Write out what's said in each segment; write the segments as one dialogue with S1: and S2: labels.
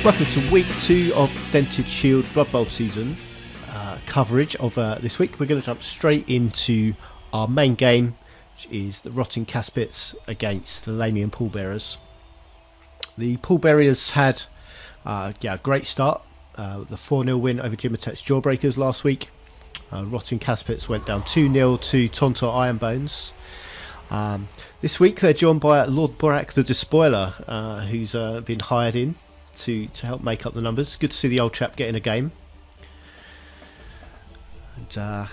S1: Welcome to week 2 of Dented Shield Blood Bowl season coverage of this week. We're going to jump straight into our main game, which is the Rotting Casspitz against the Lamian Pallbearers. The Pallbearers had a great start. The 4-0 win over Jimotek's Jawbreakers last week. Rotting Casspitz went down 2-0 to Tontor Ironbones. This week they're joined by Lord Borak the Despoiler, who's been hired in to help make up the numbers. Good to see the old chap getting a game. And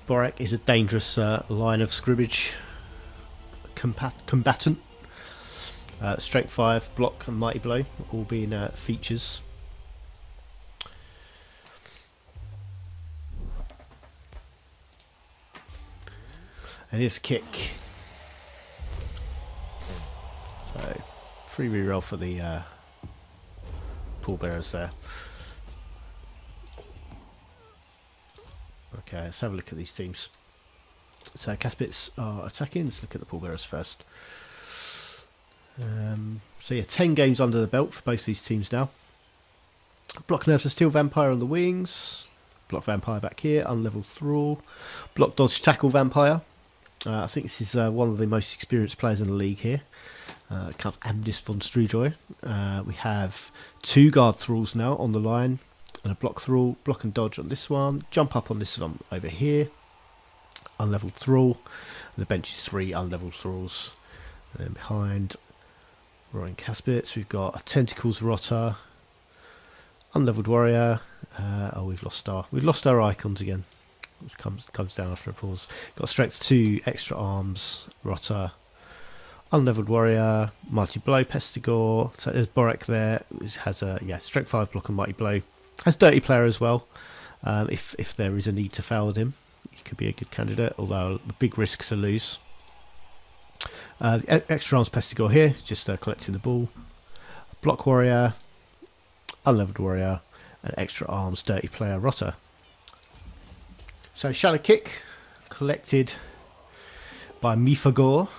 S1: Borak is a dangerous line of scrimmage combatant. Strength 5, block and mighty blow all being features. And here's a kick. So, free reroll for the Pallbearers there. Okay, let's have a look at these teams. So Casspitz are attacking. Let's look at the Pallbearers first. So yeah, 10 games under the belt for both these teams now. Block Nerves and Steel Vampire on the wings. Block Vampire back here, Unleveled Thrall. Block Dodge Tackle Vampire. I think this is one of the most experienced players in the league here. Kind of Amdis von Strujoy. We have 2 Guard Thralls now on the line. And a Block Thrall, Block and Dodge on this one. Jump up on this one over here. Unleveled Thrall. And the bench is 3 Unleveled Thralls. And then behind Roaring Casspitz, we've got a Tentacles Rotter. Unleveled Warrior. We've lost our icons again. This comes down after a pause. Got Strength 2, Extra Arms, Rotter, Unleveled Warrior, Mighty Blow, Pestigore. So there's Borak there, which has a Strength 5 block and Mighty Blow. Has Dirty Player as well. If there is a need to foul with him, he could be a good candidate, although a big risk to lose. The Extra Arms Pestigore here, just collecting the ball. Block Warrior, Unleveled Warrior, and Extra Arms Dirty Player Rotter. So Shadow Kick, collected by Mifagor.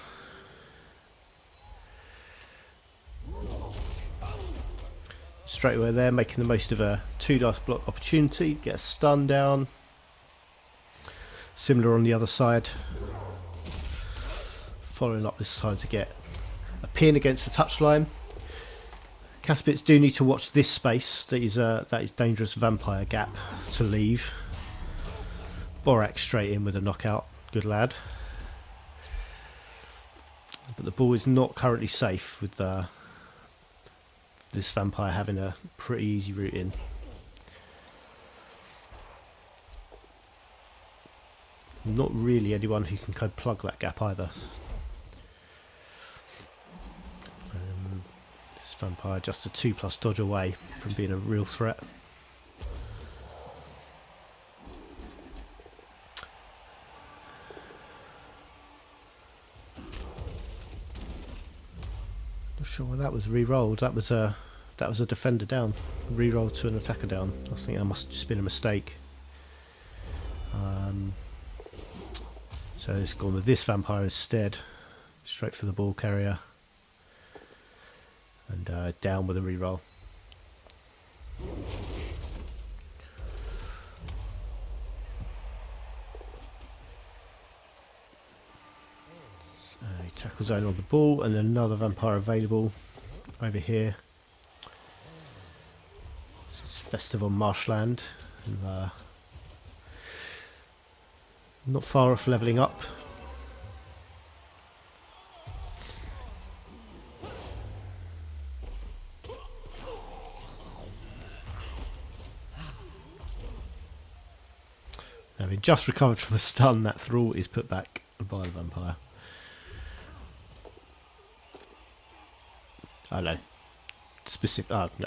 S1: Straight away there, making the most of a 2 dice block opportunity. Get a stun down. Similar on the other side. Following up this time to get a pin against the touchline. Casspitz do need to watch this space. That is dangerous vampire gap to leave. Borak straight in with a knockout. Good lad. But the ball is not currently safe with this vampire having a pretty easy route in. Not really anyone who can kind of plug that gap either. This vampire just a 2+ dodge away from being a real threat. Not sure why that was re-rolled. That was a defender down. Re-rolled to an attacker down. I think that must have just been a mistake. So it's gone with this vampire instead. Straight for the ball carrier. And down with a re-roll. So tackle zone on the ball, and then another vampire available over here. It's Festival Marshland. And, not far off levelling up. Having just recovered from a stun, that thrall is put back by the vampire. I know.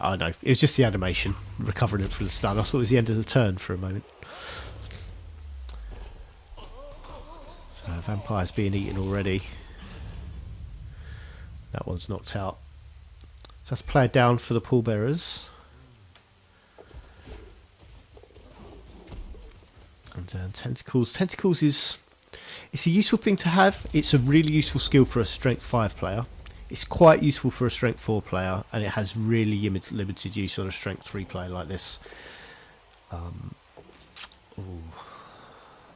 S1: I know. It was just the animation, recovering it from the stun. I thought it was the end of the turn for a moment. So vampire's being eaten already. That one's knocked out. So that's played down for the Pallbearers. And Tentacles. Tentacles is... It's a useful thing to have. It's a really useful skill for a Strength 5 player. It's quite useful for a strength 4 player, and it has really limited use on a strength 3 player like this.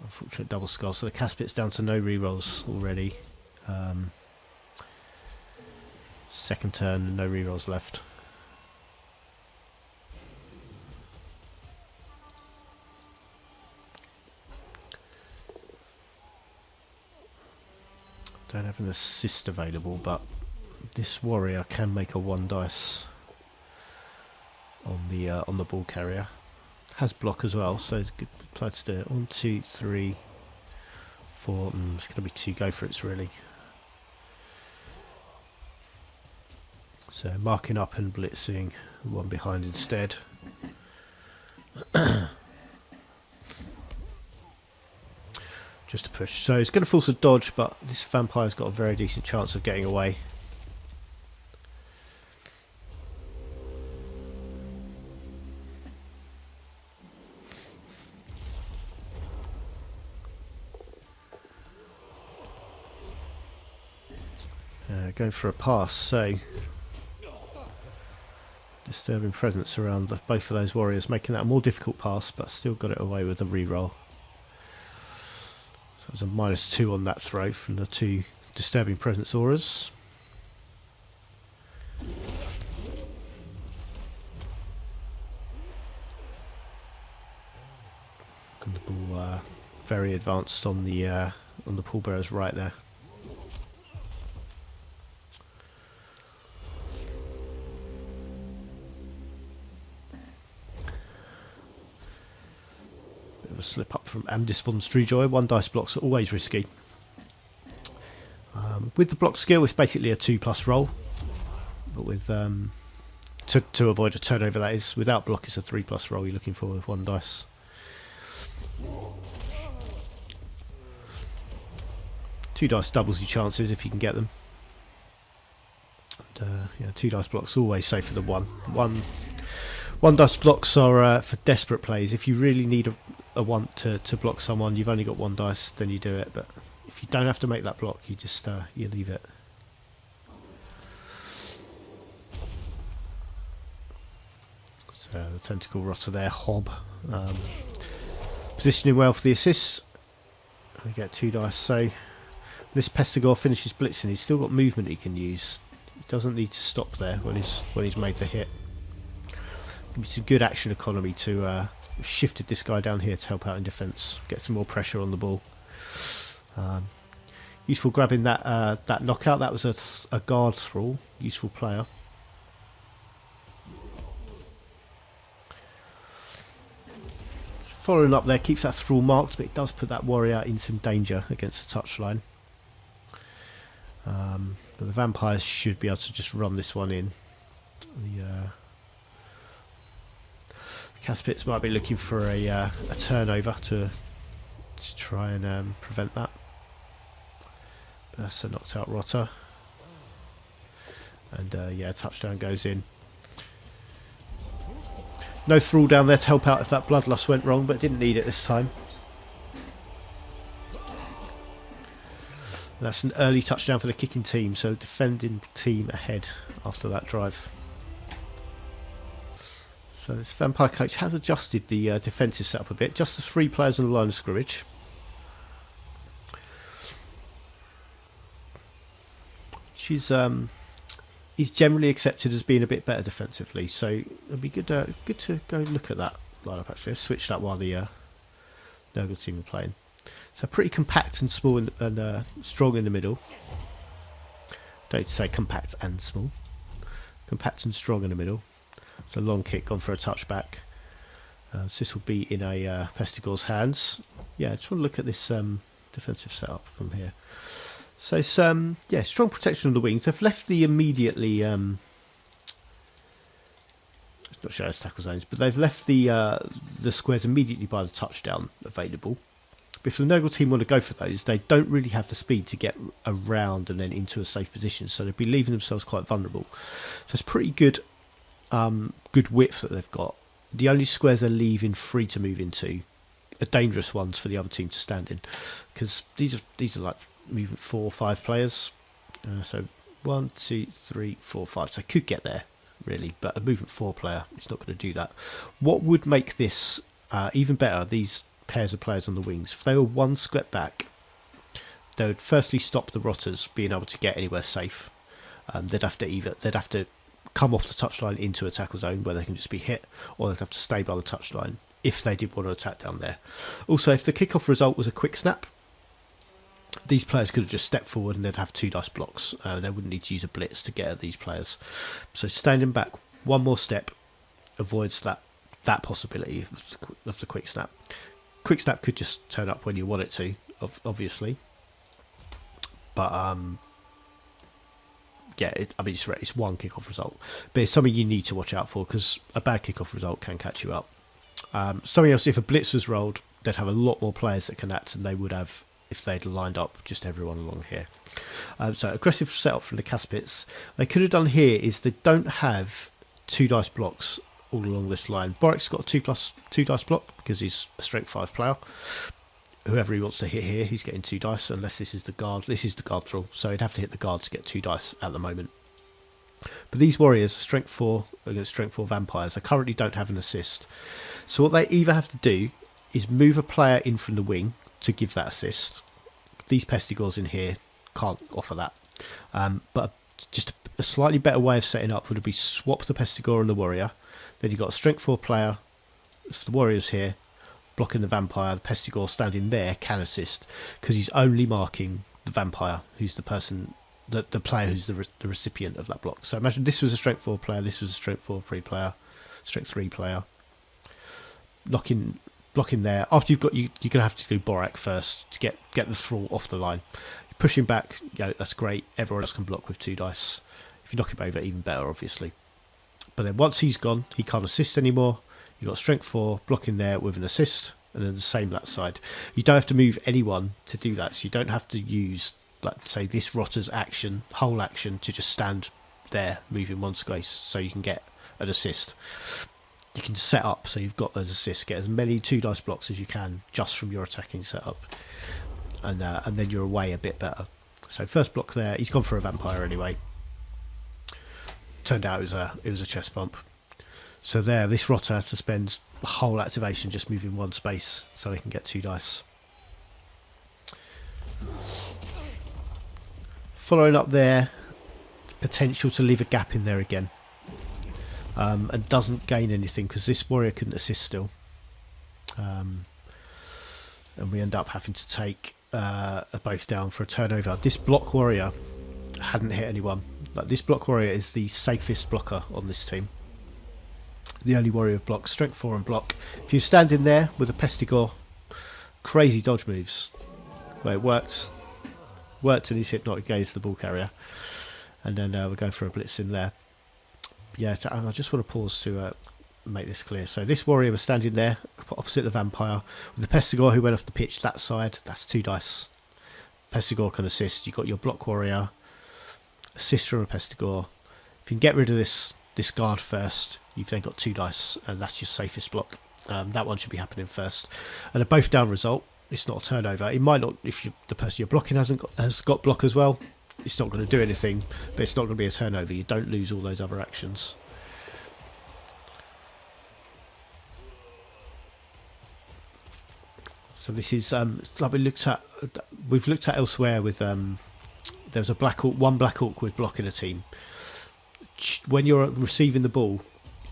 S1: Unfortunate double skull. So the Casspitz down to no rerolls already. Second turn, no rerolls left. Don't have an assist available, but this warrior can make a 1 dice on the ball carrier. Has block as well, so it's a good player to do it. 1, 2, 3, 4. It's going to be 2 go for it's really. So marking up and blitzing, one behind instead. Just a push. So it's going to force a dodge, but this vampire's got a very decent chance of getting away. Going for a pass, so disturbing presence around both of those warriors, making that a more difficult pass, but still got it away with a reroll. So there's a -2 on that throw from the 2 disturbing presence auras. And the ball very advanced on the Pallbearers right there. Slip up from Amdis von Strujoy. 1 dice blocks are always risky. With the block skill, it's basically a 2+ roll, but with to avoid a turnover, that is. Without block, it's a 3+ roll you're looking for with 1 dice. Two dice doubles your chances if you can get them. And, yeah, 2 dice blocks always safer than 1. 1 dice blocks are for desperate plays. If you really need a 1 to block someone, you've only got 1 dice, then you do it. But if you don't have to make that block, you just you leave it. So the tentacle rotter there, Hob, positioning well for the assist. We get 2 dice. So this Pestigor finishes blitzing. He's still got movement he can use. He doesn't need to stop there when he's made the hit. Give me some good action economy to shifted this guy down here to help out in defence, get some more pressure on the ball. Useful grabbing that knockout. That was a guard thrall. Useful player. Following up there keeps that thrall marked, but it does put that warrior in some danger against the touchline. But the vampires should be able to just run this one in. The Casspitz might be looking for a turnover to try and prevent that. But that's a knocked out rotter. And yeah, touchdown goes in. No thrall down there to help out if that bloodlust went wrong, but didn't need it this time. And that's an early touchdown for the kicking team, so defending team ahead after that drive. So this vampire coach has adjusted the defensive setup a bit. Just the 3 players on the line of scrimmage. She's is generally accepted as being a bit better defensively, so it'd be good to go look at that lineup actually. Let's switch that while the Nurgle team are playing. So pretty compact and small and strong in the middle. Don't need to say compact and small. Compact and strong in the middle. It's a long kick, gone for a touchback. So this will be in a Pestigor's hands. Yeah, I just want to look at this defensive setup from here. So it's yeah, strong protection on the wings. They've left the immediately it's not sure it's tackle zones, but they've left the squares immediately by the touchdown available. But if the Nurgle team want to go for those, they don't really have the speed to get around and then into a safe position, so they'd be leaving themselves quite vulnerable. So it's pretty good good width that they've got. The only squares they're leaving free to move into are dangerous ones for the other team to stand in, because these are like movement 4 or 5 players, so 1, 2, 3, 4, 5. So I could get there, really, but a movement 4 player is not going to do that. What would make this even better, these pairs of players on the wings, if they were one step back, they would firstly stop the rotters being able to get anywhere safe. They'd have to come off the touchline into a tackle zone where they can just be hit, or they'd have to stay by the touchline if they did want to attack down there. Also, if the kickoff result was a quick snap, these players could have just stepped forward and they'd have 2 dice blocks. They wouldn't need to use a blitz to get at these players. So standing back one more step avoids that possibility of the quick snap. Quick snap could just turn up when you want it to, obviously. But yeah, it's one kickoff result, but it's something you need to watch out for because a bad kickoff result can catch you up. Something else, if a blitz was rolled, they'd have a lot more players that can act than they would have if they'd lined up just everyone along here. So aggressive setup from the Casspitz. They could have done here is they don't have 2 dice blocks all along this line. Borik's got a 2+2 dice block because he's a strength 5 player. Whoever he wants to hit here, he's getting 2 dice unless this is the guard. This is the guard rule, so he'd have to hit the guard to get 2 dice at the moment. But these warriors, strength 4 against strength 4 vampires, they currently don't have an assist. So what they either have to do is move a player in from the wing to give that assist. These pestigores in here can't offer that. But just a slightly better way of setting up would be swap the pestigore and the warrior. Then you've got a strength 4 player, so the warrior's here, blocking the vampire. The pestigore standing there can assist because he's only marking the vampire, who's the person, the player who's the recipient of that block. So imagine this was a strength 4 player, this was a strength 4 3 player, strength 3 player. Blocking there. After you're going to have to do Borak first to get the thrall off the line. You're pushing back, that's great. Everyone else can block with 2 dice. If you knock him over, even better, obviously. But then once he's gone, he can't assist anymore. You've got strength 4 blocking there with an assist, and then the same that side. You don't have to move anyone to do that, so you don't have to use, like, say, this Rotter's action, whole action, to just stand there moving one space so you can get an assist. You can set up so you've got those assists, get as many 2 dice blocks as you can just from your attacking setup, and then you're away a bit better. So first block there, he's gone for a vampire anyway. Turned out it was a chest bump. So there, this Rotter has to spend the whole activation just moving one space so they can get 2 dice. Following up there, potential to leave a gap in there again. And doesn't gain anything because this warrior couldn't assist still. And we end up having to take both down for a turnover. This block warrior hadn't hit anyone. Like, this block warrior is the safest blocker on this team. The only warrior of block, strength 4 and block. If you stand in there with a pestigore, crazy dodge moves. Well, it worked and he's hypnotic gaze the ball carrier. And then we're going for a blitz in there. Yeah, I just want to pause to make this clear. So this warrior was standing there opposite the vampire with the pestigore who went off the pitch that side. That's 2 dice. Pestigore can assist. You've got your block warrior, assist from a pestigore. If you can get rid of this guard first, you've then got 2 dice, and that's your safest block. That one should be happening first. And a both down result. It's not a turnover. It might not, if the person you're blocking has got block as well. It's not going to do anything, but it's not going to be a turnover. You don't lose all those other actions. So this is like we've looked at elsewhere with there's one black orc with block in a team. When you're receiving the ball,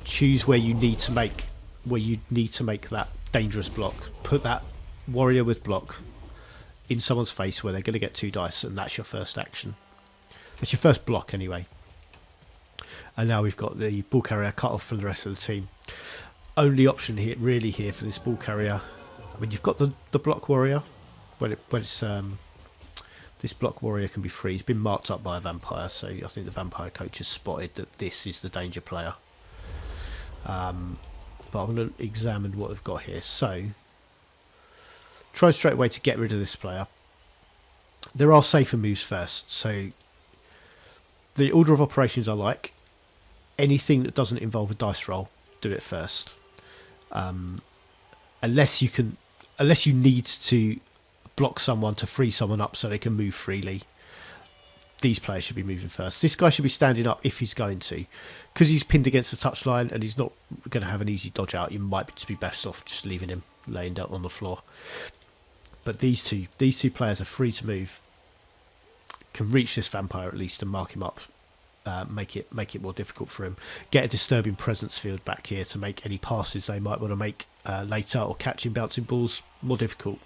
S1: choose where you need to make that dangerous block. Put that warrior with block in someone's face where they're going to get 2 dice, and that's your first action. That's your first block anyway. And now we've got the ball carrier cut off from the rest of the team. Only option here for this ball carrier. I mean, you've got the block warrior. This block warrior can be free. He's been marked up by a vampire, so I think the vampire coach has spotted that this is the danger player. But I'm going to examine what we've got here. So try straight away to get rid of this player. There are safer moves first. So the order of operations I like. Anything that doesn't involve a dice roll, do it first. Unless you need to block someone to free someone up so they can move freely. these players should be moving first. This guy should be standing up if he's going to, because he's pinned against the touchline and he's not going to have an easy dodge out. You might just be best off just leaving him laying down on the floor. But these two players are free to move, can reach this vampire at least and mark him up, make it more difficult for him. Get a disturbing presence field back here to make any passes they might want to make later, or catching bouncing balls more difficult.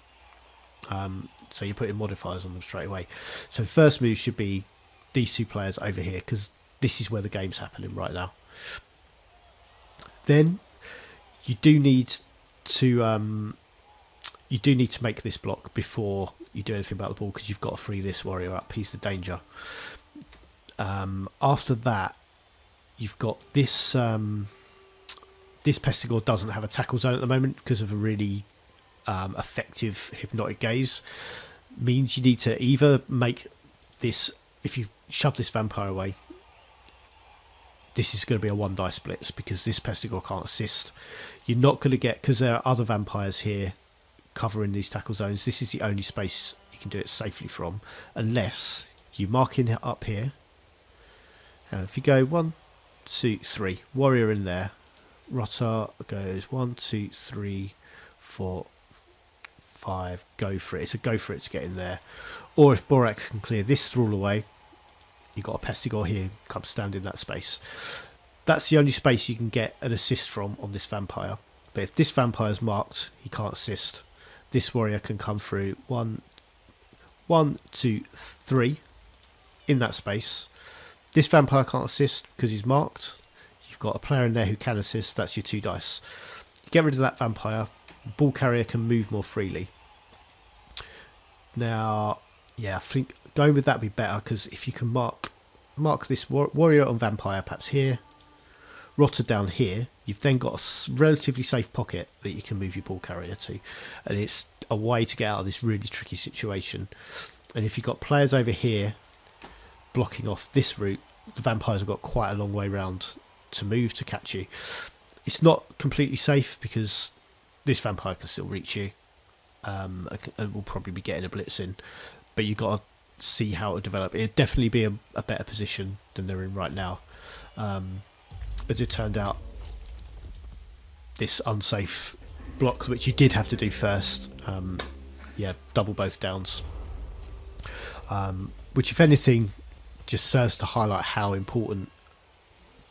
S1: So you're putting modifiers on them straight away. So first move should be these two players over here, because this is where the game's happening right now. Then you do need to make this block before you do anything about the ball, because you've got to free this warrior up. He's the danger. After that, you've got this. This Pestigore doesn't have a tackle zone at the moment because of a really effective hypnotic gaze. Means you need to either make this, if you shove this vampire away, this is going to be a 1 die splits, because this Pestigore can't assist. You're not going to get, because there are other vampires here covering these tackle zones, this is the only space you can do it safely from, unless you mark in up here. If you go 1, 2, 3, warrior in there, Rotter goes 1, 2, 3, 4, 5, go for it. It's a go for it to get in there. Or if Borak can clear this thrall away, you've got a Pestigore here, come stand in that space. That's the only space you can get an assist from on this vampire. But if this vampire's marked, he can't assist. This warrior can come through 1, 2, 3 in that space. This vampire can't assist because he's marked. You've got a player in there who can assist. That's your 2 dice. Get rid of that vampire. Ball carrier can move more freely. Now, yeah, I think going with that would be better, because if you can mark this warrior on vampire, perhaps here, Rotter down here, you've then got a relatively safe pocket that you can move your ball carrier to, and it's a way to get out of this really tricky situation. And if you've got players over here blocking off this route, the vampires have got quite a long way round to move to catch you. It's not completely safe, because this vampire can still reach you, and will probably be getting a blitz in, but you've got to see how it will develop. It'd definitely be a better position than they're in right now. As it turned out, this unsafe block, which you did have to do first, double both downs, which if anything just serves to highlight how important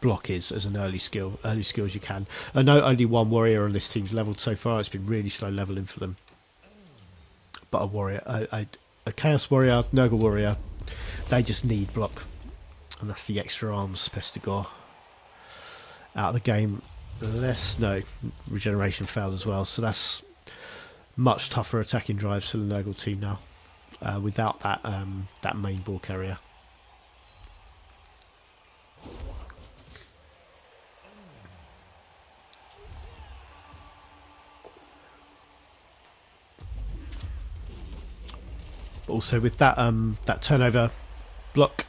S1: block is as an early skill as you can. I know only one warrior on this team's leveled so far. It's been really slow leveling for them, but a warrior, a chaos warrior, Nurgle warrior, they just need block, and that's the extra arms Pestigore out of the game. Regeneration failed as well, so that's much tougher attacking drives for the Nurgle team now, without that main ball carrier. But also with that that turnover block,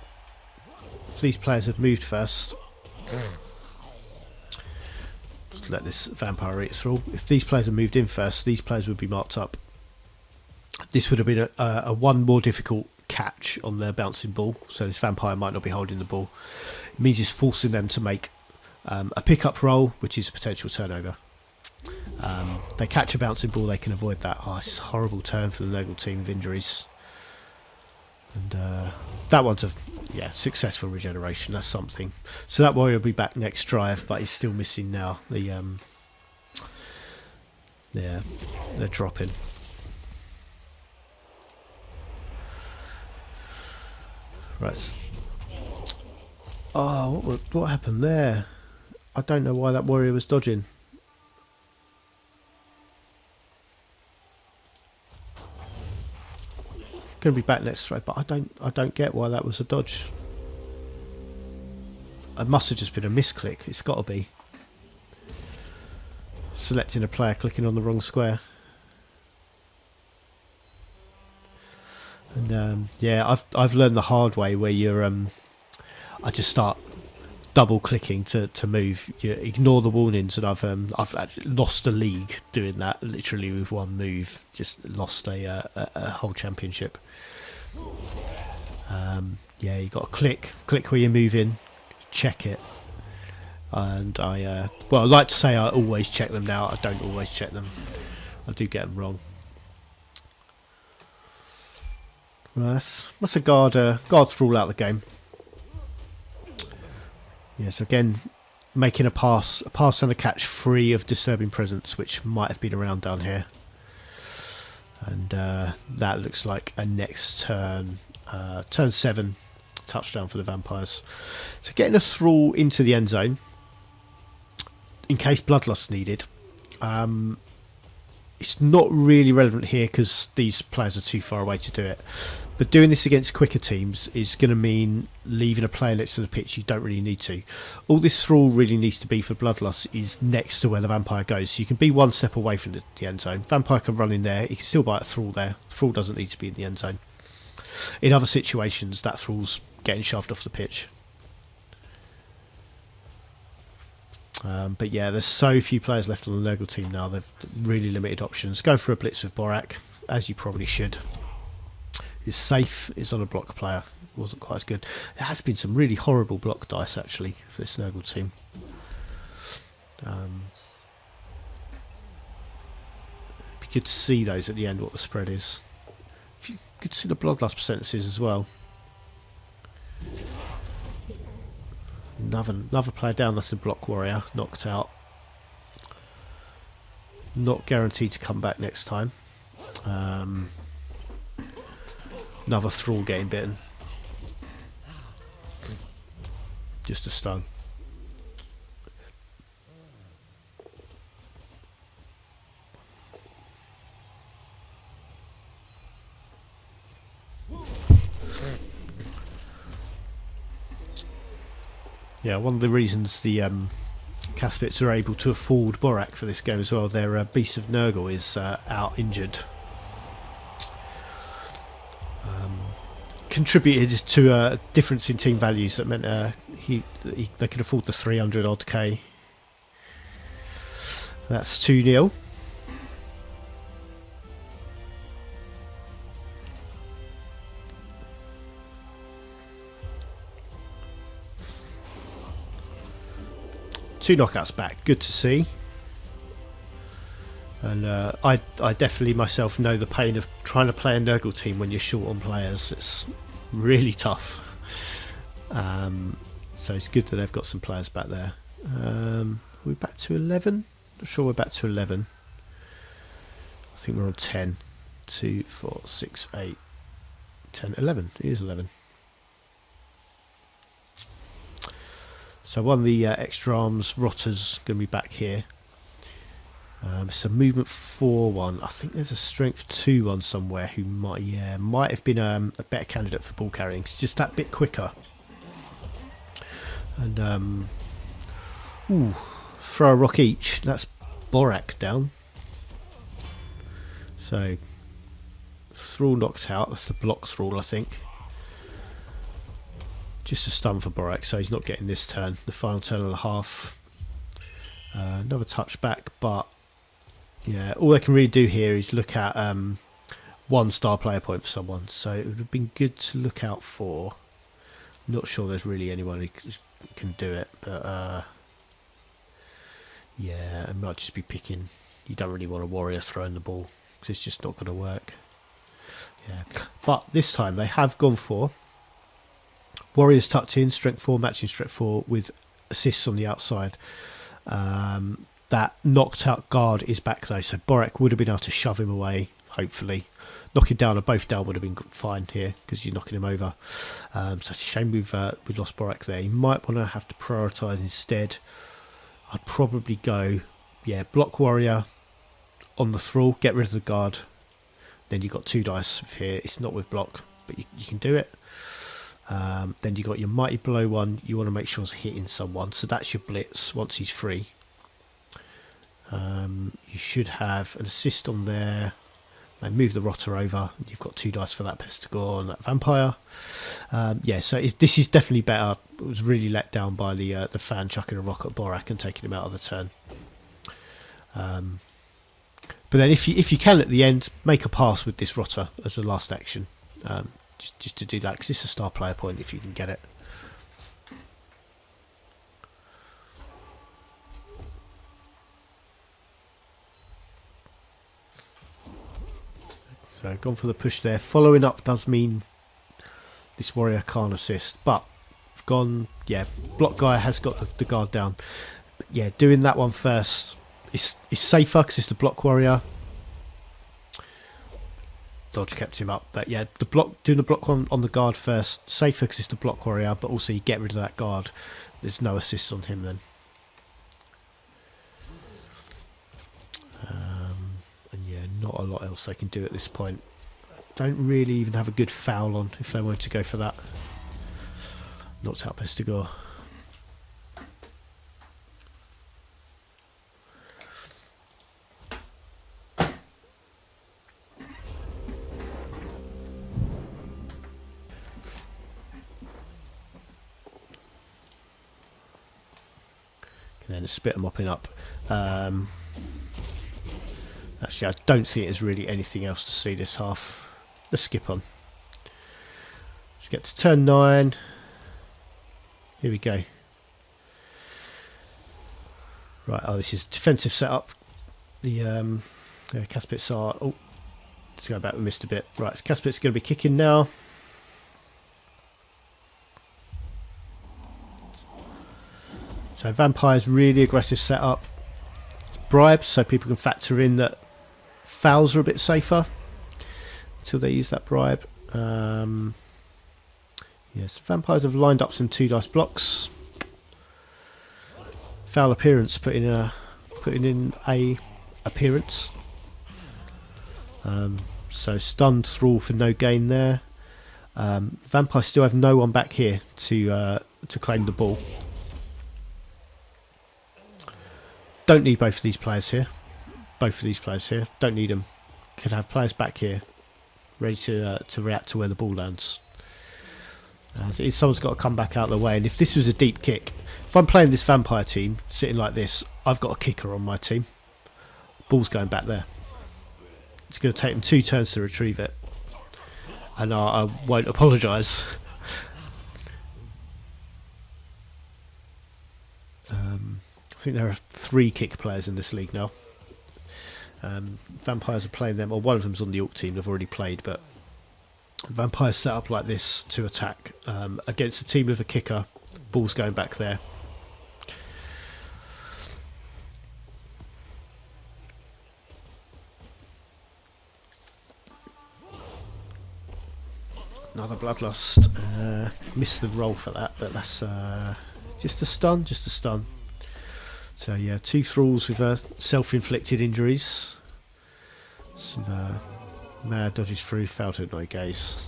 S1: if these players have moved first, just let this vampire eat through. If these players have moved in first, these players would be marked up. This would have been a one more difficult catch on their bouncing ball, so this vampire might not be holding the ball. It means it's forcing them to make a pick-up roll, which is a potential turnover. They catch a bouncing ball, they can avoid that. Oh, it's a horrible turn for the Nurgle team with injuries. And that one's a successful regeneration. That's something. So that warrior will be back next drive, but he's still missing now. They're dropping. Right. Oh, what happened there? I don't know why that warrior was dodging. Going to be back next throw, but I don't get why that was a dodge. It must have just been a misclick. It's got to be selecting a player, clicking on the wrong square. And I've learned the hard way where you're I just start double clicking to move. You ignore the warnings, and I've actually lost a league doing that literally with one move. Just lost a whole championship. Yeah, you got to click where you're moving, check it. And I like to say I always check them now. I don't always check them. I do get them wrong. Right, that's a guard rule out of the game. Yes, again, making a pass and a catch free of disturbing presence, which might have been around down here. And that looks like a next turn, turn 7 touchdown for the Vampires. So getting a thrall into the end zone in case bloodlust needed. It's not really relevant here because these players are too far away to do it. But doing this against quicker teams is going to mean leaving a player next to the pitch you don't really need to. All this thrall really needs to be for bloodlust is next to where the vampire goes. So you can be one step away from the end zone. Vampire can run in there. He can still bite a thrall there. Thrall doesn't need to be in the end zone. In other situations, that thrall's getting shoved off the pitch. But yeah, there's so few players left on the Nurgle team now. They've really limited options. Go for a blitz with Borak, as you probably should. It's safe. It's on a block player. It wasn't quite as good. There has been some really horrible block dice actually for this Nurgle team. Be good to see those at the end. What the spread is. If you could see the bloodlust percentages as well. Another player down. That's a block warrior knocked out. Not guaranteed to come back next time. Another thrall getting bitten. Just a stun. Yeah, one of the reasons the Casspitz are able to afford Borak for this game as well. Their Beast of Nurgle is out injured. Contributed to a difference in team values that meant they could afford the 300 odd K. That's 2-0. Two knockouts back, good to see. And I definitely myself know the pain of trying to play a Nurgle team when you're short on players. It's really tough. So it's good that they've got some players back there. We're back to 11? Not sure we're back to 11. I think we're on 10. 2, 4, 6, 8, 10, 11. It is 11. So one of the extra arms rotters going to be back here. So movement 4-1. I think there's a strength 2-1 somewhere who might have been a better candidate for ball carrying. It's just that bit quicker. And throw a rock each. That's Borak down. So thrall knocked out. That's the block thrall, I think. Just a stun for Borak, so he's not getting this turn. The final turn of the half. Another touchback, but yeah, all they can really do here is look at 1 star player point for someone. So it would have been good to look out for. Not sure there's really anyone who can do it, but yeah, it might just be picking. You don't really want a warrior throwing the ball because it's just not going to work. Yeah, but this time they have gone for warriors tucked in, strength 4, matching strength 4 with assists on the outside. That knocked out guard is back though, so Borak would have been able to shove him away, hopefully. Knock him down or both down would have been fine here because you're knocking him over. So it's a shame we've lost Borak there. You might want to have to prioritise instead. I'd probably go, block warrior on the thrall, get rid of the guard. Then you've got 2 dice here. It's not with block, but you can do it. Then you got your mighty blow one. You want to make sure it's hitting someone, so that's your blitz once he's free. You should have an assist on there. And move the rotter over. You've got 2 dice for that Pestigore and that vampire. So this is definitely better. It was really let down by the fan chucking a rock at Borak and taking him out of the turn. But then if you can at the end, make a pass with this rotter as a last action. just to do that, because it's a star player point if you can get it. So gone for the push there. Following up does mean this warrior can't assist, but I've gone, yeah, block guy has got the guard down. But yeah, doing that one first is safer because it's the block warrior. Dodge kept him up, but yeah, doing the block one on the guard first, safer because it's the block warrior, but also you get rid of that guard. There's no assists on him then. And yeah, not a lot else they can do at this point. Don't really even have a good foul on if they wanted to go for that. Knocked out Pestigor. And then spit mopping up. Actually, I don't think there's really anything else to see this half. Let's skip on. Let's get to turn 9. Here we go. Right, oh, this is defensive setup. The Casspitz are... Oh, let's go back, we missed a bit. Right, Casspitz is going to be kicking now. So Vampire's really aggressive setup. Bribes, so people can factor in that fouls are a bit safer until they use that bribe. Yes, Vampires have lined up some 2 dice blocks. Foul appearance, putting in a appearance. So stunned thrall for no gain there. Vampires still have no one back here to claim the ball. Don't need both of these players here. Don't need them. Can have players back here, ready to react to where the ball lands. Someone's got to come back out of the way. And if this was a deep kick, if I'm playing this vampire team sitting like this, I've got a kicker on my team. Ball's going back there. It's going to take them 2 turns to retrieve it, and I won't apologise. I think there are 3 kick players in this league now. Vampires are playing them, or one of them's on the Orc team. They've already played, but Vampires set up like this to attack against a team with a kicker. Ball's going back there. Another bloodlust. Missed the roll for that, but that's just a stun. So yeah, 2 thralls with self-inflicted injuries. Some mad dodges through, failed to ignore gaze.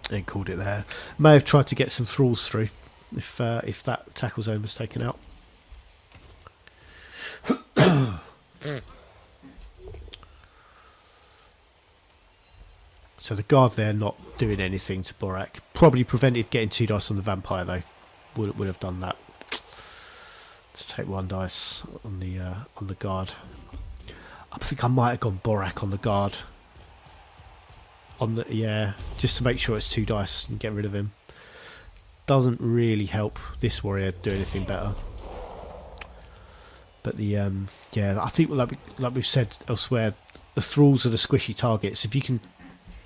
S1: And called it there. May have tried to get some thralls through if that tackle zone was taken out. So the guard there not doing anything to Borak. Probably prevented getting 2 dice on the vampire though. Would have done that. To take 1 dice on the guard. I think I might have gone Borak on the guard. Just to make sure it's 2 dice and get rid of him. Doesn't really help this warrior do anything better. But I think like we've said elsewhere, the thralls are the squishy targets. If you can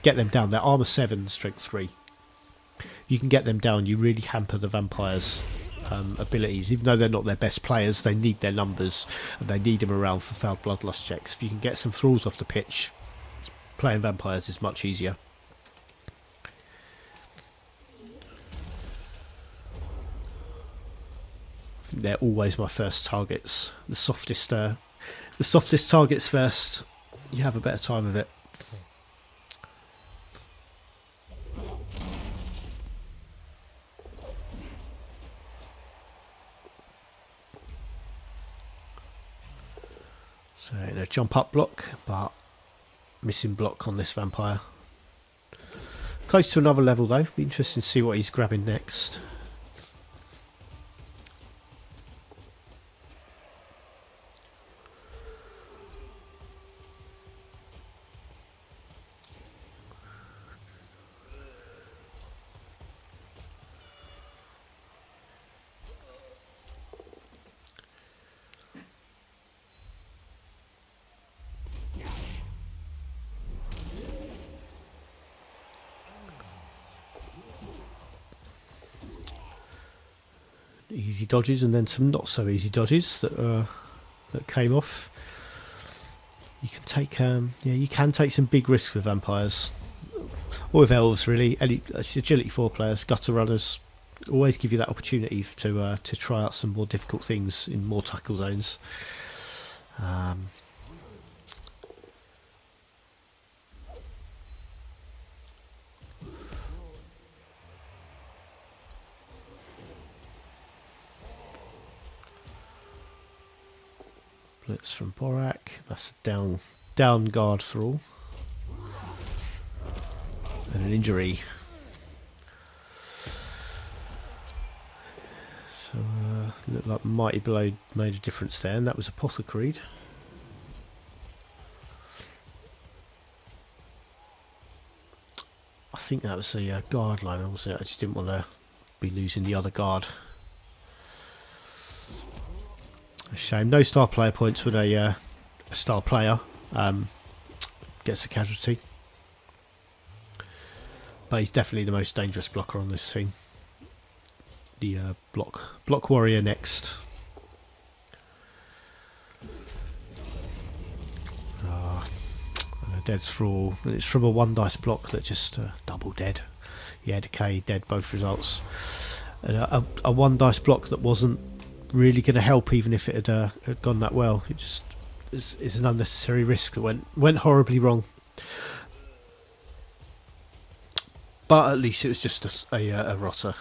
S1: get them down, they're armor 7, strength 3. You can get them down, you really hamper the vampires' abilities. Even though they're not their best players, they need their numbers and they need them around for foul bloodlust checks. If you can get some thralls off the pitch, playing vampires is much easier. I think they're always my first targets. The softest targets first. You have a better time of it. So a jump up block, but missing block on this vampire. Close to another level though. Be interesting to see what he's grabbing next. easy dodges and then some not so easy dodges that came off. You can take you can take some big risks with vampires, or with elves really. Any agility 4 players, gutter runners, always give you that opportunity to try out some more difficult things in more tackle zones. Blitz from Borak. That's a down guard thrall. And an injury. So looked like Mighty Blow made a difference there, and that was Apothecaried. I think that was a guard line, wasn't it? I just didn't want to be losing the other guard. A shame. No star player points when a star player gets a casualty. But he's definitely the most dangerous blocker on this team. The block warrior next. A dead thrall. It's from a 1 dice block that just double dead. Yeah, decay, dead, both results. And a 1 dice block that wasn't really going to help even if it had gone that well. It just is an unnecessary risk that went horribly wrong. But at least it was just a rotter.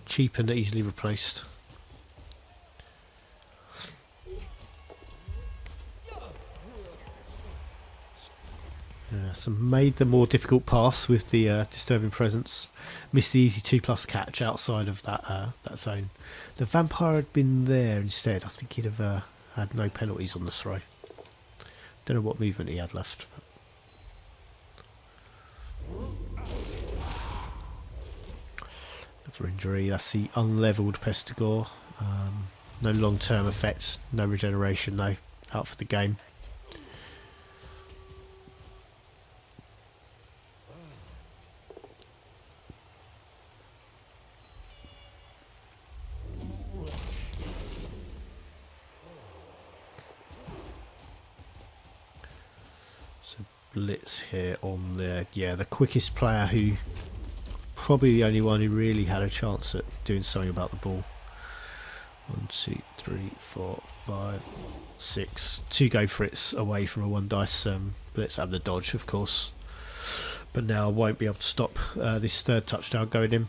S1: Cheap and easily replaced. So made the more difficult pass with the disturbing presence. Missed the easy 2+ catch outside of that zone. The vampire had been there instead. I think he'd have had no penalties on the throw. Don't know what movement he had left. For injury, that's the unlevelled Pestigore. No long-term effects, no regeneration though. Out for the game. So Blitz here on the quickest player who. Probably the only one who really had a chance at doing something about the ball. 1, 2, 3, 4, 5, 6. 2 go for it's away from a 1 dice. Blitz have the dodge, of course. But now I won't be able to stop this 3rd touchdown going in.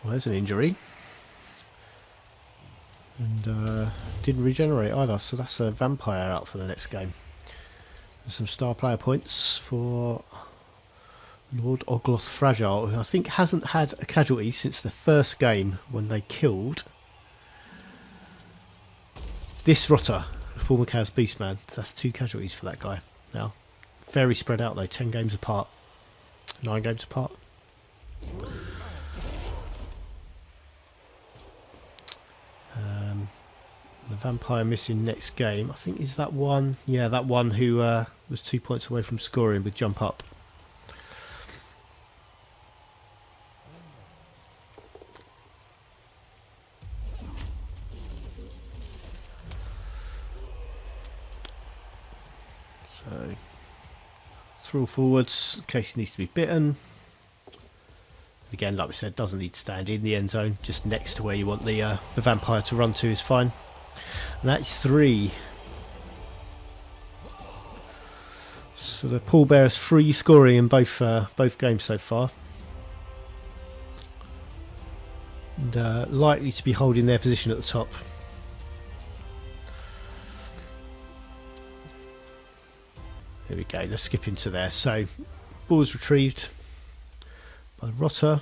S1: Well, there's an injury. And didn't regenerate either, so that's a vampire out for the next game. And some star player points for Lord Ogloth Fragile, who I think hasn't had a casualty since the first game when they killed this rotter, former Chaos Beastman. So that's 2 casualties for that guy now. Very spread out though, 10 games apart, 9 games apart. The vampire missing next game, I think, is that one. Yeah, that one who was 2 points away from scoring with jump up. So, throw forwards in case he needs to be bitten. Again, like we said, doesn't need to stand in the end zone, just next to where you want the vampire to run to is fine. And that's 3. So the Pallbearers free scoring in both games so far. And likely to be holding their position at the top. There we go. Let's skip into there. So, ball is retrieved by Rotter.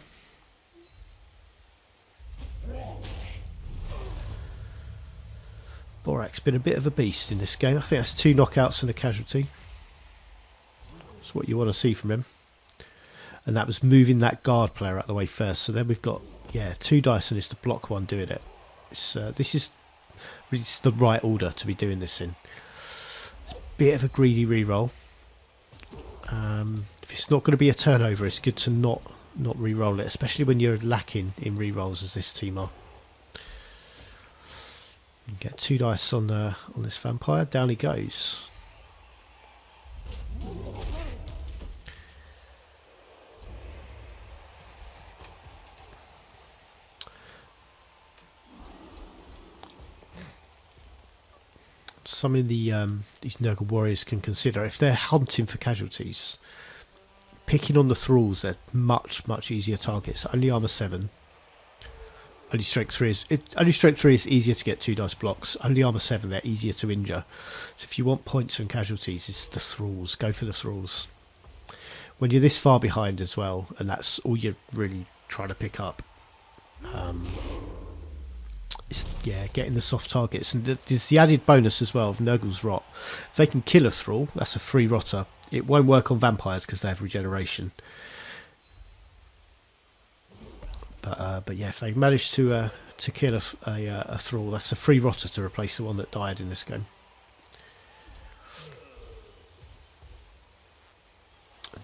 S1: Borak's been a bit of a beast in this game. I think that's 2 knockouts and a casualty. That's what you want to see from him. And that was moving that guard player out of the way first. So then we've got, 2 dice and it's the block one doing it. This is really the right order to be doing this in. It's a bit of a greedy reroll. If it's not going to be a turnover, it's good to not re-roll it, especially when you're lacking in re-rolls as this team are. You get 2 dice on this vampire. Down he goes. Something these Nurgle warriors can consider if they're hunting for casualties. Picking on the thralls, they're much easier targets. Only armor 7. Only strength 3 is easier to get 2 dice blocks. Only armor 7, they're easier to injure. So if you want points and casualties, it's the thralls. Go for the thralls. When you're this far behind as well, and that's all you're really trying to pick up. It's, getting the soft targets, and there's the added bonus as well of Nurgle's Rot. If they can kill a thrall, that's a free rotter. It won't work on vampires because they have regeneration. But if they manage to kill a thrall, that's a free rotter to replace the one that died in this game.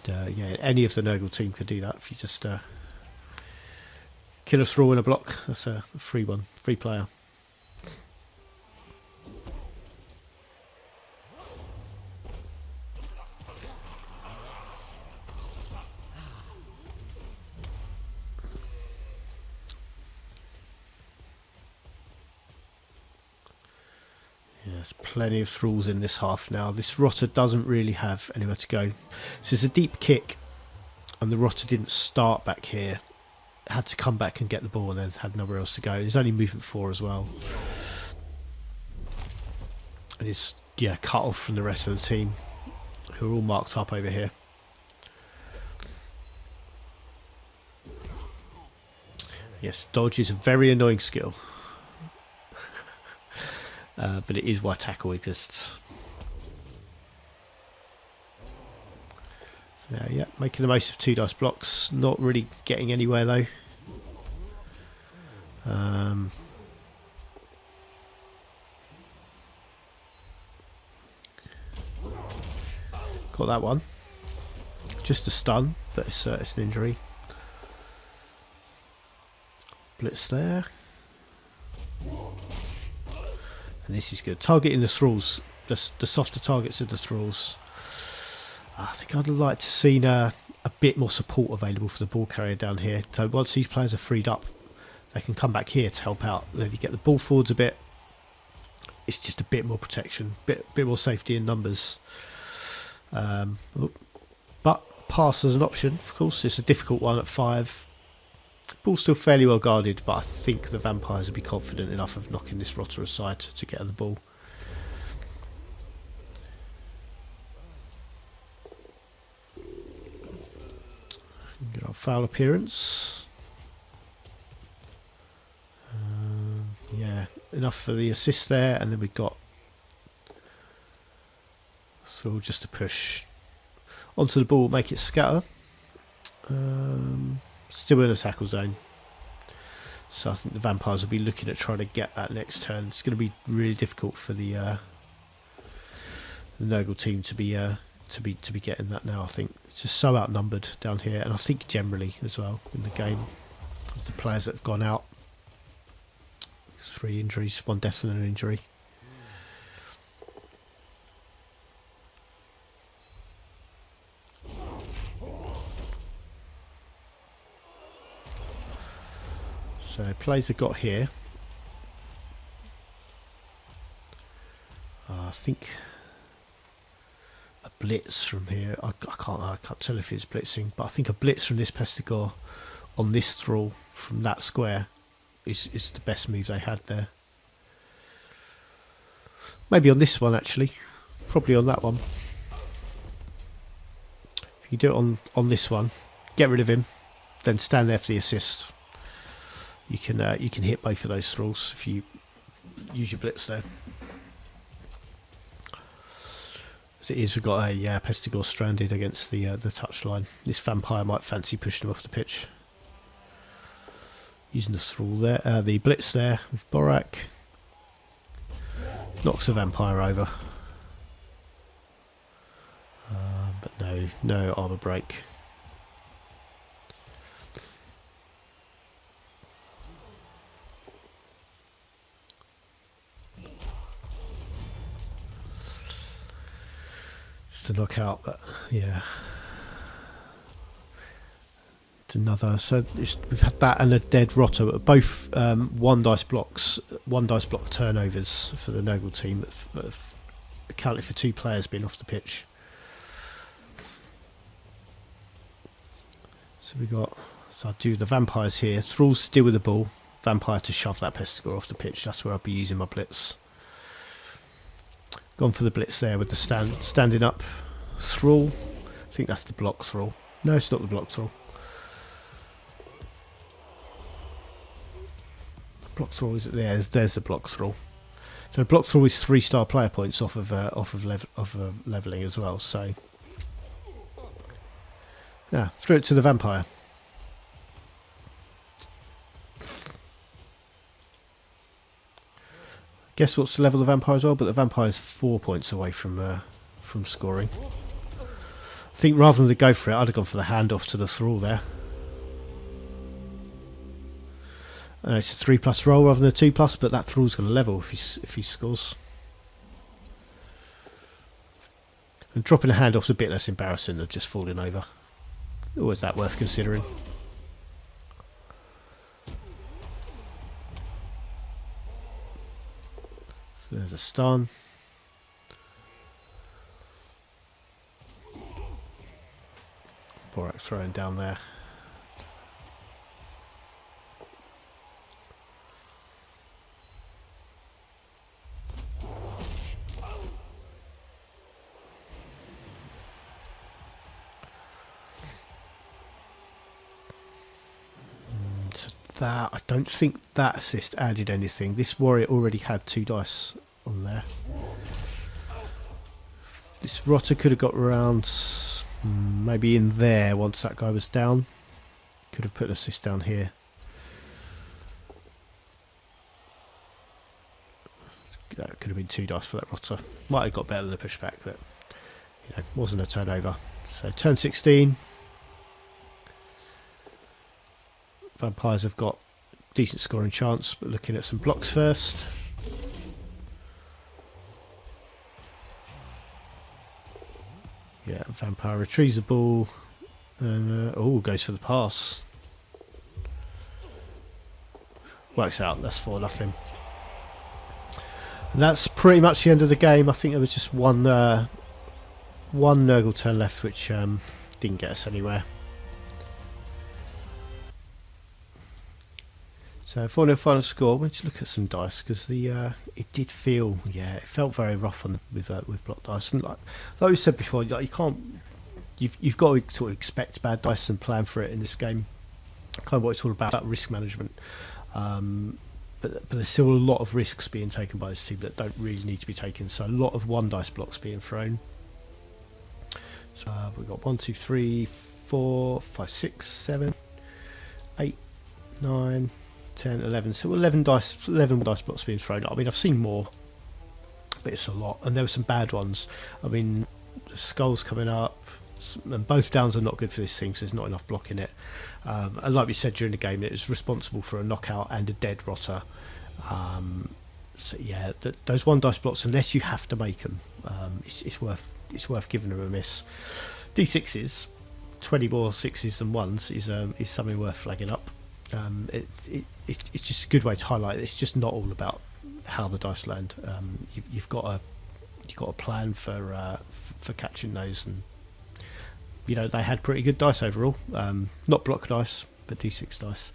S1: And, any of the Nurgle team could do that if you just kill a thrall in a block. That's a free one, free player. There's plenty of thralls in this half now. This rotter doesn't really have anywhere to go. So it's a deep kick, and the rotter didn't start back here. Had to come back and get the ball, and then had nowhere else to go. There's only movement 4 as well, and it's cut off from the rest of the team, who are all marked up over here. Yes, dodge is a very annoying skill. But it is why tackle exists. So, making the most of 2 dice blocks. Not really getting anywhere though. Got that one. Just a stun, but it's an injury. Blitz there. And this is good. Targeting the thralls, the softer targets of the thralls. I think I'd like to see a bit more support available for the ball carrier down here. So once these players are freed up, they can come back here to help out. Then you get the ball forwards a bit. It's just a bit more protection, bit more safety in numbers. But pass as an option, of course. It's a difficult one at 5. Ball's still fairly well guarded, but I think the vampires will be confident enough of knocking this rotter aside to get on the ball. Good old foul appearance. Enough for the assist there, and then we've got so just to push onto the ball, make it scatter. Still in a tackle zone, so I think the vampires will be looking at trying to get that next turn. It's going to be really difficult for the Nurgle team to be getting that now. I think it's just so outnumbered down here, and I think generally as well in the game, the players that have gone out. 3 injuries, 1 death and an injury. So plays have got here. I think a blitz from here. I can't tell if it's blitzing, but I think a blitz from this Pestigore on this thrall from that square is the best move they had there. Maybe on this one actually. Probably on that one. If you do it on this one, get rid of him, then stand there for the assist. You can hit both of those thralls if you use your blitz there. As it is, we've got a Pestigore stranded against the touchline. This vampire might fancy pushing him off the pitch. Using the thrall there, the blitz there with Borak. Knocks the vampire over. But no armor break. Just a knockout, but yeah. It's another. So we've had that and a dead Rotter, both 1 dice blocks, 1 dice block turnovers for the Nurgle team that have accounted for 2 players being off the pitch. So we got. So I'll do the vampires here. Thralls to deal with the ball. Vampire to shove that Pestigore off the pitch. That's where I'll be using my blitz. Gone for the blitz there with the standing up thrall. I think that's the block thrall. No, it's not the block thrall. Block thrall is there. There's the block thrall. So block thrall is 3-star player points off of leveling as well. So yeah, throw it to the vampire. Guess what's to level the vampire as well, but the vampire is 4 points away from scoring. I think rather than go for it, I'd have gone for the handoff to the thrall there. And it's a 3+ roll rather than a 2+, but that thrall's going to level if he scores. And dropping a handoff's a bit less embarrassing than just falling over. Always that worth considering. So there's a stun. Borak throwing down there. That I don't think that assist added anything. This warrior already had 2 dice on there. This Rotter could have got around maybe in there once that guy was down. Could have put an assist down here. That could have been 2 dice for that Rotter. Might have got better than a pushback, but wasn't a turnover. So turn 16. Vampires have got decent scoring chance, but looking at some blocks first. Yeah, Vampire retrieves the ball and goes for the pass. Works out, that's 4-0. And that's pretty much the end of the game. I think there was just one Nurgle turn left, which didn't get us anywhere. So 4-0 final score. Let's look at some dice because it did feel it felt very rough with block dice, and like we said before, you can't you've got to sort of expect bad dice and plan for it in this game. Kind of what it's all about risk management, but there's still a lot of risks being taken by this team that don't really need to be taken. So a lot of 1 dice blocks being thrown. So we've got 1, 2, 3, 4, 5, 6, 7, 8, 9. 10, 11, so 11 dice blocks being thrown. I mean, I've seen more, but it's a lot, and there were some bad ones. I mean, the skulls coming up, and both downs are not good for this team because there's not enough block in it. And like we said during the game, it was responsible for a knockout and a dead Rotter. So yeah, those 1 dice blocks, unless you have to make them, it's worth giving them a miss. D6s, 20 more 6s than 1s is something worth flagging up. It's just a good way to highlight it. It's just not all about how the dice land. You've got a plan for catching those, and they had pretty good dice overall. Not block dice, but D6 dice.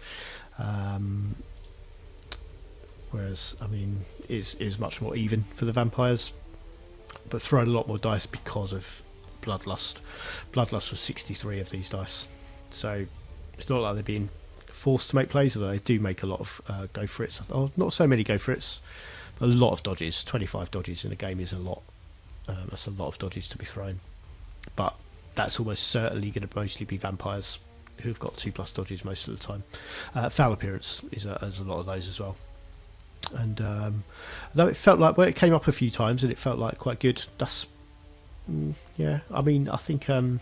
S1: Whereas I mean, is much more even for the vampires, but throwing a lot more dice because of Bloodlust. Bloodlust was 63 of these dice. So it's not like they're being forced to make plays, although they do make a lot of go for it's. Oh, not so many go for it's, but a lot of dodges. 25 dodges in a game is a lot. That's a lot of dodges to be thrown. But that's almost certainly going to mostly be vampires who've got 2+ dodges most of the time. Pallbearers is a lot of those as well. And though it felt like, well, it came up a few times and it felt like quite good. That's yeah. I mean, I think no,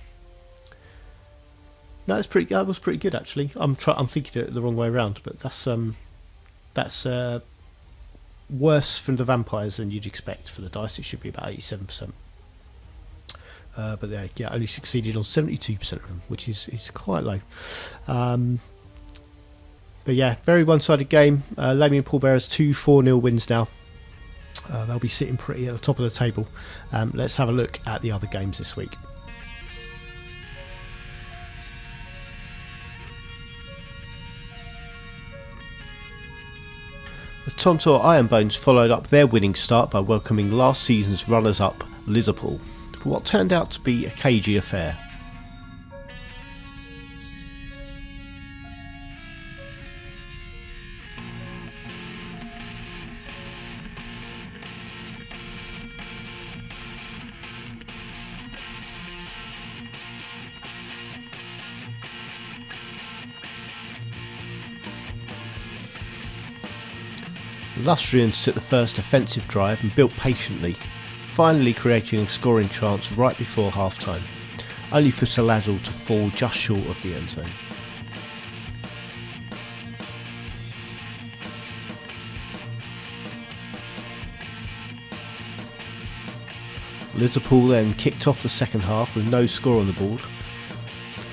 S1: it's pretty. That was pretty good actually. I'm thinking it the wrong way around, but that's worse from the vampires than you'd expect for the dice. It should be about 87%. But they only succeeded on 72% of them, which is quite low. But yeah, very one-sided game. Lamian Pallbearers 4-0 wins now. They'll be sitting pretty at the top of the table. Let's have a look at the other games this week. The Tontor Ironbones followed up their winning start by welcoming last season's runners-up Lizarpool for what turned out to be a cagey affair. The Lustrians took the first offensive drive and built patiently, finally creating a scoring chance right before half-time, only for Salazar to fall just short of the end zone. Lizarpool then kicked off the second half with no score on the board.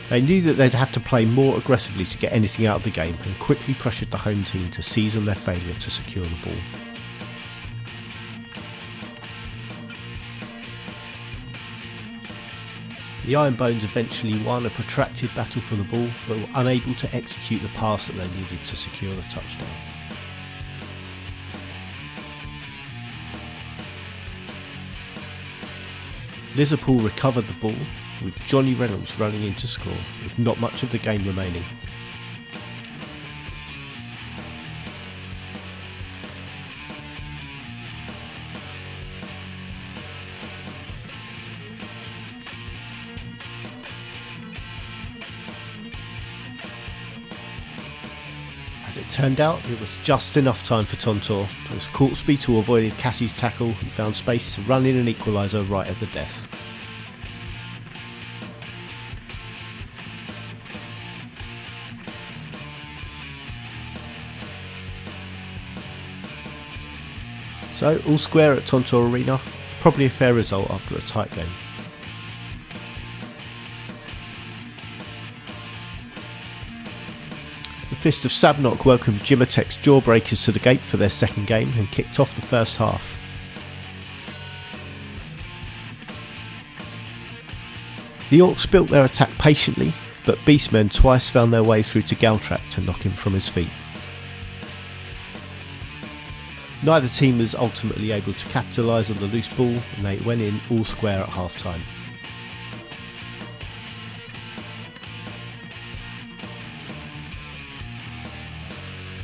S1: They knew that they'd have to play more aggressively to get anything out of the game and quickly pressured the home team to seize on their failure to secure the ball. The Ironbones eventually won a protracted battle for the ball, but were unable to execute the pass that they needed to secure the touchdown. Lizarpool recovered the ball, with Johnny Reynolds running in to score, with not much of the game remaining. As it turned out, it was just enough time for Tontor, as Casspitz avoided Cassie's tackle and found space to run in an equaliser right at the death. So, all square at Tontor Arena. It's probably a fair result after a tight game. The Fist of Sabnok welcomed Jimotek's Jawbreakers to the gate for their second game and kicked off the first half. The Orcs built their attack patiently, but Beastmen twice found their way through to Galtrak to knock him from his feet. Neither team was ultimately able to capitalise on the loose ball, and they went in all square at half time.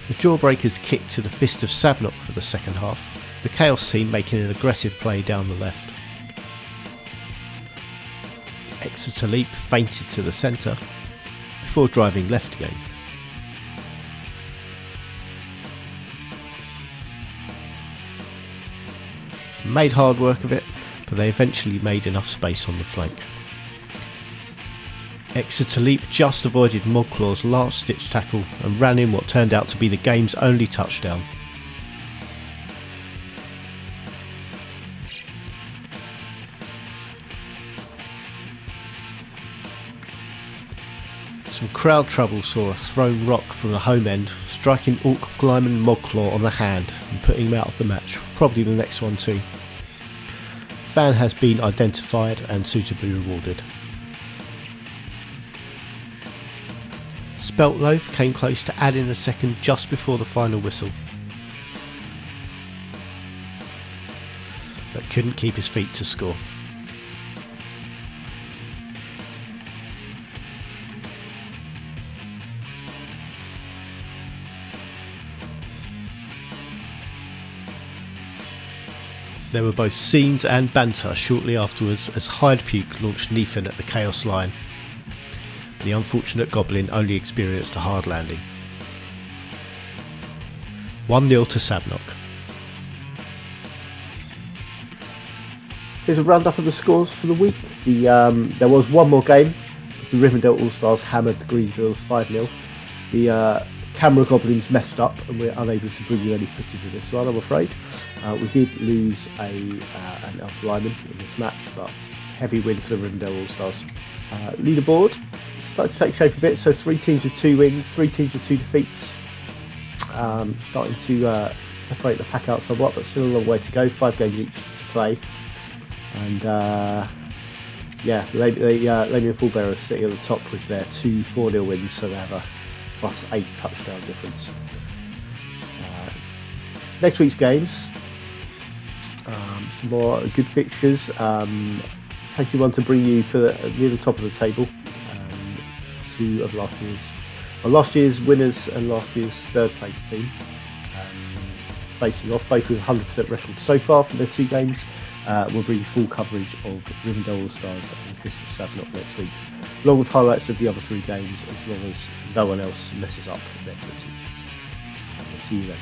S1: The Jawbreakers kicked to the Fist of Sabnok for the second half, the Chaos team making an aggressive play down the left. Exeter Leap feinted to the centre, before driving left again. Made hard work of it, but they eventually made enough space on the flank. Exeter Leap just avoided Mogclaw's last-ditch tackle and ran in what turned out to be the game's only touchdown. Some crowd trouble saw a thrown rock from the home end, striking Orc Glyman Mogclaw on the hand and putting him out of the match, probably the next one too. Fan has been identified and suitably rewarded. Speltloaf came close to adding a second just before the final whistle, but couldn't keep his feet to score. There were both scenes and banter shortly afterwards as Hyde-Puke launched Neathan at the Chaos line. The unfortunate goblin only experienced a hard landing. 1-0 to Sabnok.
S2: Here's a roundup of the scores for the week. There was one more game. The Rivendell All-Stars hammered the Green Drills 5-0. The camera goblins messed up and we're unable to bring you any footage of this one, I'm afraid. We did lose an elf lineman in this match, but heavy win for the Rivendell All-Stars. Leaderboard started to take shape a bit, so 3 teams with 2 wins, 3 teams with 2 defeats. Starting to separate the pack out somewhat, but still a long way to go. 5 games each to play. And Lamian Pallbearers sitting at the top with their 2 4-0 wins, so they have a +8 touchdown difference. Next week's games, some more good fixtures. Tasty one to bring you for near the top of the table. 2 of last year's winners and last year's third place team facing off, both with 100% record so far from their 2 games. We'll bring you full coverage of Rivendell All-Stars and Fist of Sabnok next week, along with highlights of the other 3 games, as long as no one else messes up their footage. We'll see you then.